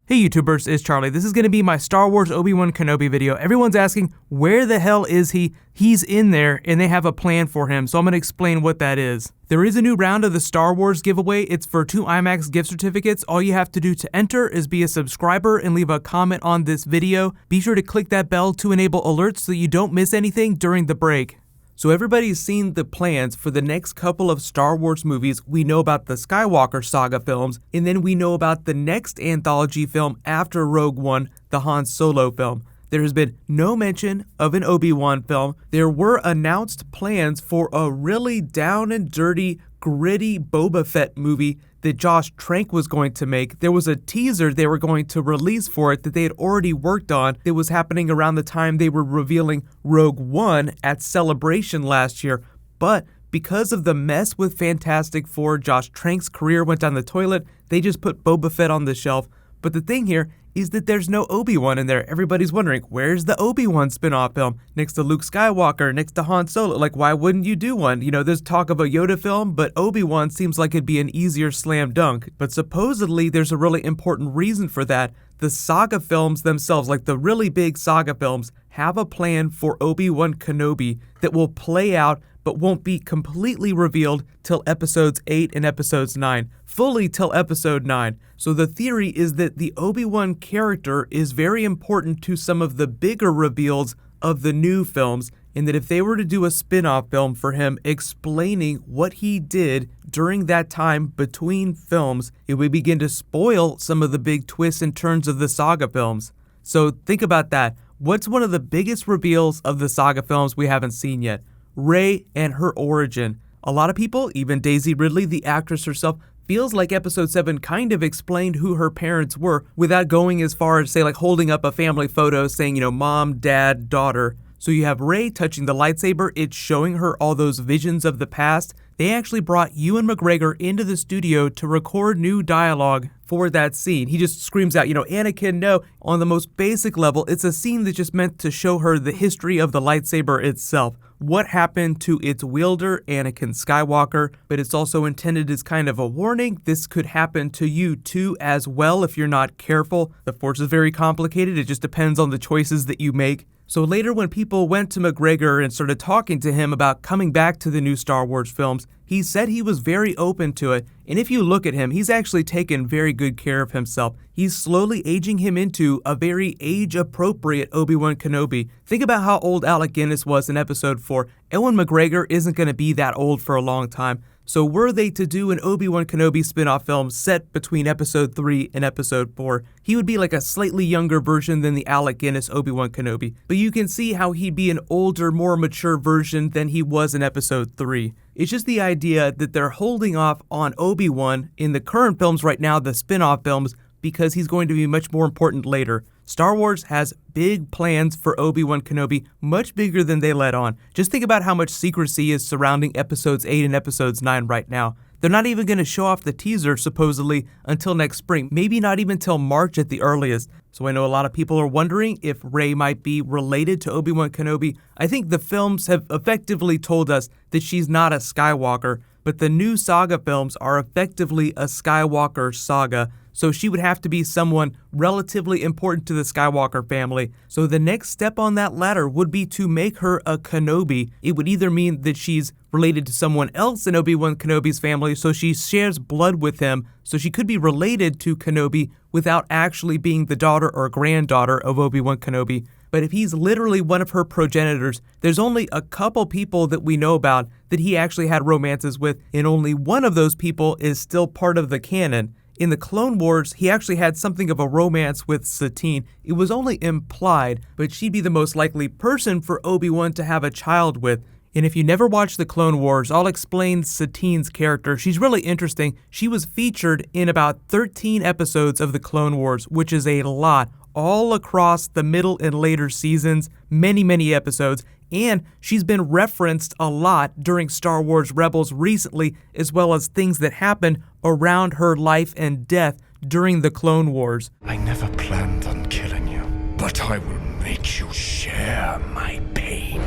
Hey YouTubers, it's Charlie. This is going to be my Star Wars Obi-Wan Kenobi video. Everyone's asking, where the hell is he? He's in there, and they have a plan for him, so I'm going to explain what that is. There is a new round of the Star Wars giveaway. It's for 2 IMAX gift certificates. All you have to do to enter is be a subscriber and leave a comment on this video. Be sure to click that bell to enable alerts so you don't miss anything during the break. So everybody's seen the plans for the next couple of Star Wars movies. We know about the Skywalker saga films, and then we know about the next anthology film after Rogue One, the Han Solo film. There has been no mention of an Obi-Wan film. There were announced plans for a really down and dirty, gritty Boba Fett movie that Josh Trank was going to make. There was a teaser they were going to release for it that they had already worked on that was happening around the time they were revealing Rogue One at Celebration last year. But because of the mess with Fantastic Four, Josh Trank's career went down the toilet. They just put Boba Fett on the shelf. But the thing here is that there's no Obi-Wan in there. Everybody's wondering, where's the Obi-Wan spin-off film? Next to Luke Skywalker, next to Han Solo. Like, why wouldn't you do one? You know, there's talk of a Yoda film, but Obi-Wan seems like it'd be an easier slam dunk. But supposedly, there's a really important reason for that. The saga films themselves, like the really big saga films, have a plan for Obi-Wan Kenobi that will play out but won't be completely revealed till episodes 8 and episodes 9, fully till episode 9. So the theory is that the Obi-Wan character is very important to some of the bigger reveals of the new films, and that if they were to do a spin-off film for him explaining what he did during that time between films, it would begin to spoil some of the big twists and turns of the saga films. So think about that. What's one of the biggest reveals of the saga films we haven't seen yet? Rey and her origin. A lot of people, even Daisy Ridley, the actress herself, feels like episode 7 kind of explained who her parents were without going as far as, say, like holding up a family photo saying, mom, dad, daughter. So you have Rey touching the lightsaber. It's showing her all those visions of the past. They actually brought Ewan McGregor into the studio to record new dialogue for that scene. He just screams out, Anakin, no. On the most basic level, it's a scene that's just meant to show her the history of the lightsaber itself. What happened to its wielder, Anakin Skywalker, but it's also intended as kind of a warning. This could happen to you too as well if you're not careful. The Force is very complicated. It just depends on the choices that you make. So later when people went to McGregor and started talking to him about coming back to the new Star Wars films, he said he was very open to it, and if you look at him, he's actually taken very good care of himself. He's slowly aging him into a very age-appropriate Obi-Wan Kenobi. Think about how old Alec Guinness was in episode 4. Ewan McGregor isn't going to be that old for a long time. So were they to do an Obi-Wan Kenobi spin-off film set between episode 3 and episode 4, he would be like a slightly younger version than the Alec Guinness Obi-Wan Kenobi. But you can see how he'd be an older, more mature version than he was in episode 3. It's just the idea that they're holding off on Obi-Wan in the current films right now, the spin-off films, because he's going to be much more important later. Star Wars has big plans for Obi-Wan Kenobi, much bigger than they let on. Just think about how much secrecy is surrounding episodes 8 and episodes 9 right now. They're not even going to show off the teaser, supposedly, until next spring, maybe not even till March at the earliest. So I know a lot of people are wondering if Rey might be related to Obi-Wan Kenobi. I think the films have effectively told us that she's not a Skywalker, but the new saga films are effectively a Skywalker saga. So she would have to be someone relatively important to the Skywalker family. So the next step on that ladder would be to make her a Kenobi. It would either mean that she's related to someone else in Obi-Wan Kenobi's family, so she shares blood with him, so she could be related to Kenobi without actually being the daughter or granddaughter of Obi-Wan Kenobi. But if he's literally one of her progenitors, there's only a couple people that we know about that he actually had romances with, and only one of those people is still part of the canon. In the Clone Wars, he actually had something of a romance with Satine. It was only implied, but she'd be the most likely person for Obi-Wan to have a child with. And if you never watched the Clone Wars, I'll explain Satine's character. She's really interesting. She was featured in about 13 episodes of the Clone Wars, which is a lot, all across the middle and later seasons, many episodes. And she's been referenced a lot during Star Wars Rebels recently, as well as things that happened around her life and death during the Clone Wars. I never planned on killing you, but I will make you share my pain,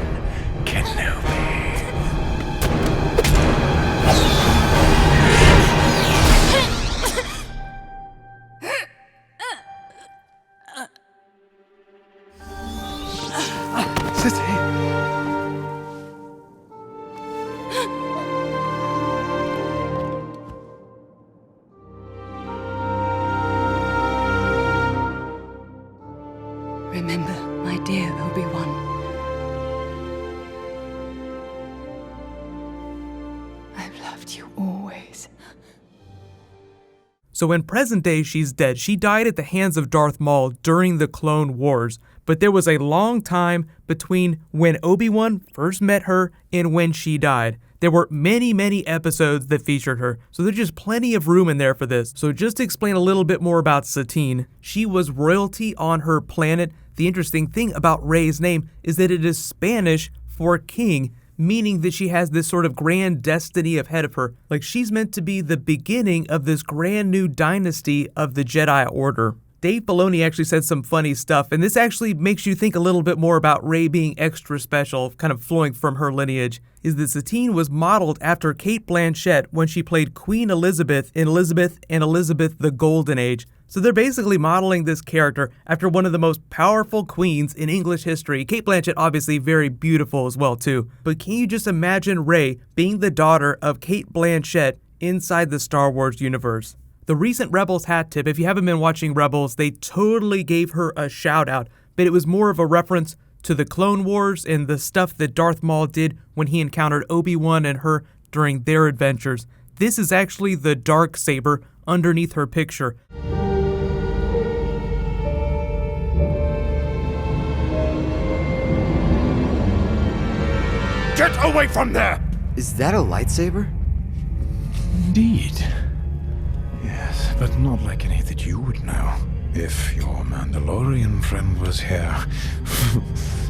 Kenobi. you always. So in present day, she's dead. She died at the hands of Darth Maul during the Clone Wars, but there was a long time between when Obi-Wan first met her and when she died. There were many, many episodes that featured her, so there's just plenty of room in there for this. So just to explain a little bit more about Satine, she was royalty on her planet. The interesting thing about Rey's name is that it is Spanish for king, meaning that she has this sort of grand destiny ahead of her. Like she's meant to be the beginning of this grand new dynasty of the Jedi Order. Dave Filoni actually said some funny stuff, and this actually makes you think a little bit more about Rey being extra special, kind of flowing from her lineage, is that Satine was modeled after Cate Blanchett when she played Queen Elizabeth in Elizabeth and Elizabeth the Golden Age. So they're basically modeling this character after one of the most powerful queens in English history. Cate Blanchett obviously very beautiful as well too. But can you just imagine Rey being the daughter of Cate Blanchett inside the Star Wars universe? The recent Rebels hat tip, if you haven't been watching Rebels, they totally gave her a shout out, but it was more of a reference to the Clone Wars and the stuff that Darth Maul did when he encountered Obi-Wan and her during their adventures. This is actually the dark saber underneath her picture. Get away from there! Is that a lightsaber? Indeed. Yes, but not like any that you would know. If your Mandalorian friend was here,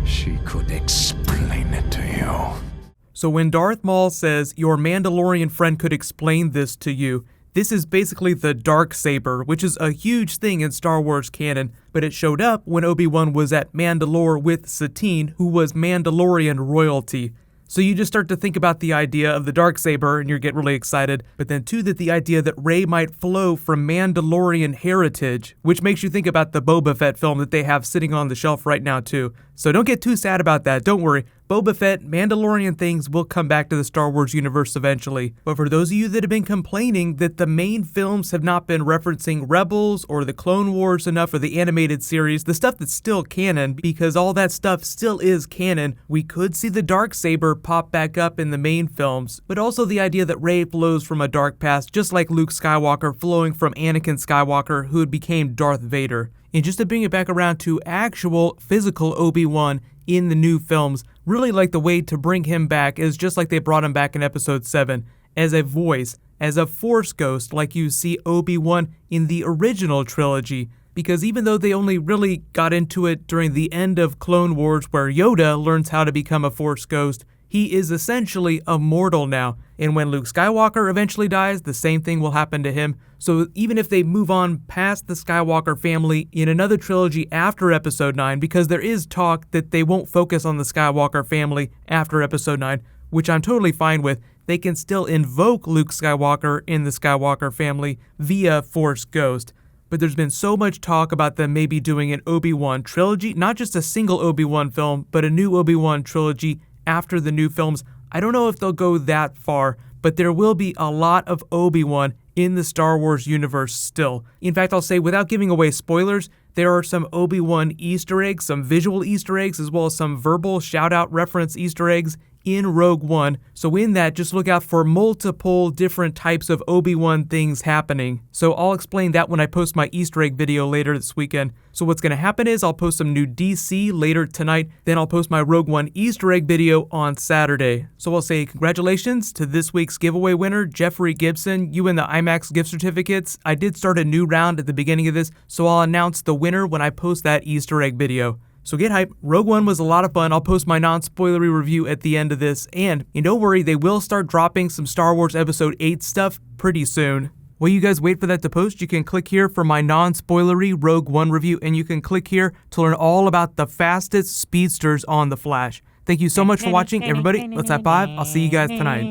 she could explain it to you. So when Darth Maul says, your Mandalorian friend could explain this to you, this is basically the dark saber, which is a huge thing in Star Wars canon, but it showed up when Obi-Wan was at Mandalore with Satine, who was Mandalorian royalty. So you just start to think about the idea of the darksaber and you get really excited, but then too that the idea that Rey might flow from Mandalorian heritage, which makes you think about the Boba Fett film that they have sitting on the shelf right now too. So don't get too sad about that, don't worry. Boba Fett, Mandalorian things will come back to the Star Wars universe eventually. But for those of you that have been complaining that the main films have not been referencing Rebels or the Clone Wars enough or the animated series, the stuff that's still canon, because all that stuff still is canon, we could see the darksaber pop back up in the main films, but also the idea that Rey flows from a dark past, just like Luke Skywalker flowing from Anakin Skywalker, who became Darth Vader. And just to bring it back around to actual physical Obi-Wan in the new films, really like the way to bring him back is just like they brought him back in Episode 7, as a voice, as a Force ghost like you see Obi-Wan in the original trilogy. Because even though they only really got into it during the end of Clone Wars where Yoda learns how to become a Force ghost, he is essentially immortal now. And when Luke Skywalker eventually dies, the same thing will happen to him. So even if they move on past the Skywalker family in another trilogy after Episode 9, because there is talk that they won't focus on the Skywalker family after Episode 9, which I'm totally fine with, they can still invoke Luke Skywalker in the Skywalker family via Force Ghost. But there's been so much talk about them maybe doing an Obi-Wan trilogy, not just a single Obi-Wan film, but a new Obi-Wan trilogy after the new films. I don't know if they'll go that far, but there will be a lot of Obi-Wan in the Star Wars universe still. In fact, I'll say without giving away spoilers, there are some Obi-Wan Easter eggs, some visual Easter eggs, as well as some verbal shout-out reference Easter eggs in Rogue One. So in that, just look out for multiple different types of Obi-Wan things happening. So I'll explain that when I post my Easter egg video later this weekend. So what's going to happen is I'll post some new DC later tonight, then I'll post my Rogue One Easter egg video on Saturday. So I'll say congratulations to this week's giveaway winner, Jeffrey Gibson. You win the IMAX gift certificates. I did start a new round at the beginning of this, so I'll announce the winner when I post that Easter egg video. So get hyped. Rogue One was a lot of fun. I'll post my non-spoilery review at the end of this. And don't worry, they will start dropping some Star Wars Episode 8 stuff pretty soon. While you guys wait for that to post, you can click here for my non-spoilery Rogue One review, and you can click here to learn all about the fastest speedsters on the Flash. Thank you so much for watching, everybody. Let's high five. I'll see you guys tonight.